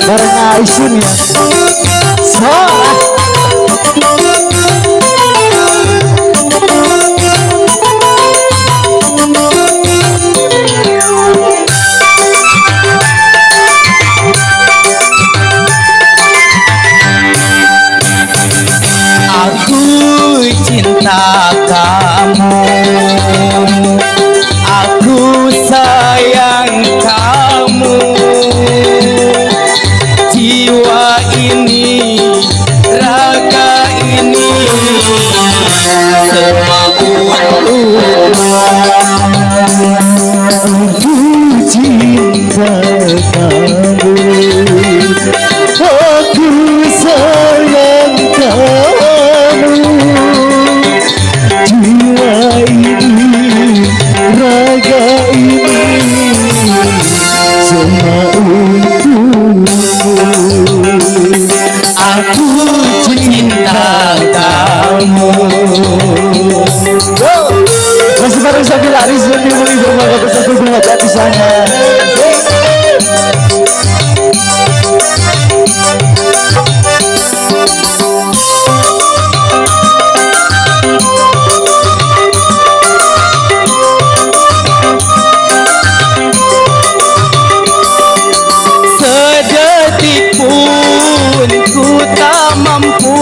Bareng Aisyun ya. So. Aku cinta kamu, aku sayang kamu, jiwa ini, raga ini, semua Aku cinta kamu, aku sayang kamu, jiwa ini, raga ini, semua untukmu. aku cinta kamu. Masih bareng Sabila Rizwan di Muli Bermaga bersatu Bunga Jati sana. Sedetik pun ku tak mampu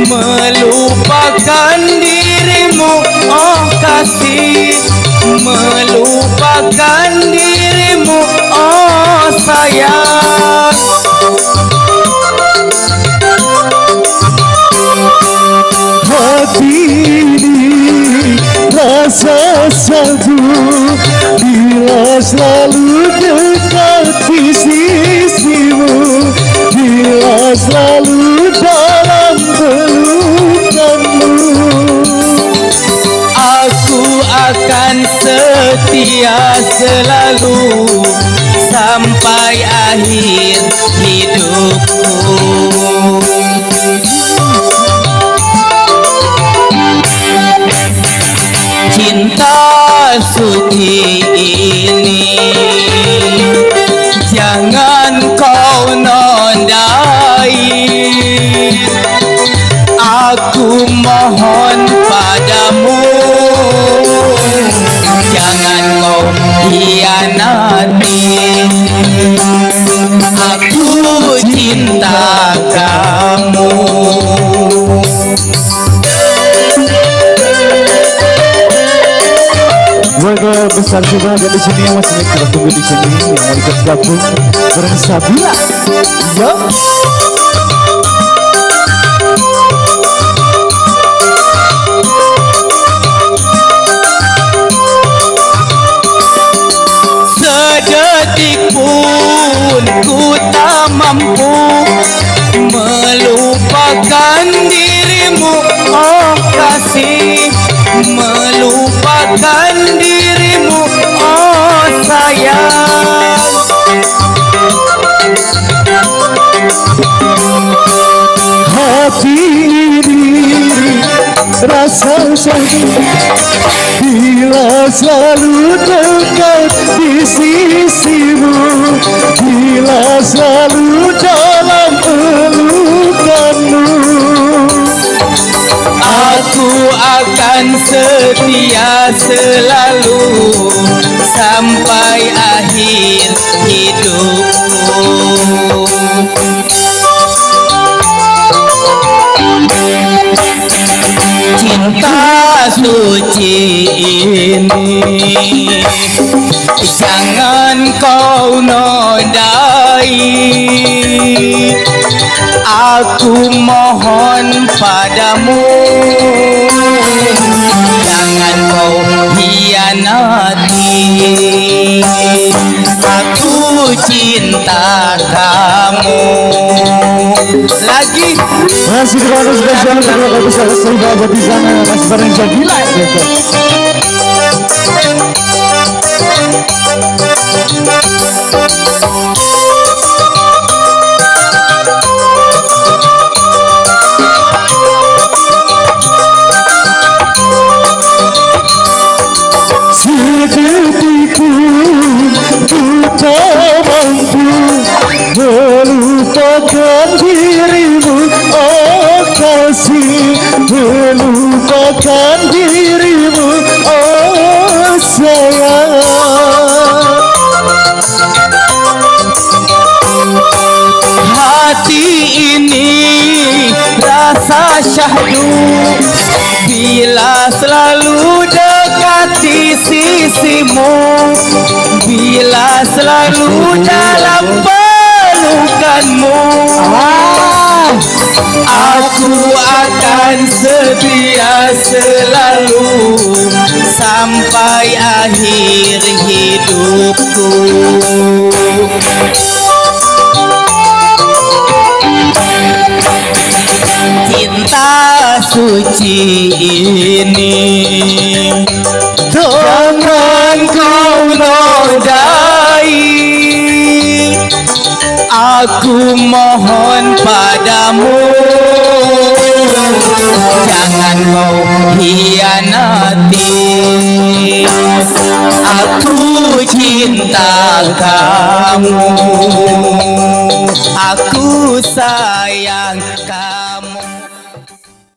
melupakan dirimu, oh kasih, melupakan dirimu, oh sayang. Hati ini rasa satu bila selalu dekat di sisimu, bila selalu dalam pelukanmu. Aku akan setia selalu sampai akhir hidupku. Cinta suci ini jangan kau nodai. Aku mohon padamu, jangan kau hianati. Aku cinta kamu. Warga besar juga ada di sini yang masih kita tunggu di sini yang mau ikut gabung bareng Sabila. Yo. Sedetik pun ku tak mampu melupakan dirimu, oh kasih, melupakan dirimu, oh sayang. Hati ini rasa sakit bila selalu dekat di sisimu, bila selalu dalam pelukanmu. Aku akan setia selalu sampai akhir hidupku. Cinta suci ini jangan kau nodai. Aku mohon padamu, jangan kau hianati. Aku cinta kamu. Lagi masih kepada spesial keluarga besar Sahabat di sana masih bareng Sabila. akan dirimu, oh sayang. Hati ini rasa syahdu bila selalu dekati sisimu, bila selalu dalam pelukanmu. Aku akan setia selalu sampai akhir hidupku. Cinta suci ini jangan kau nodai. Aku mohon padamu, jangan kau hianati. Aku cinta kamu, aku sayang kamu.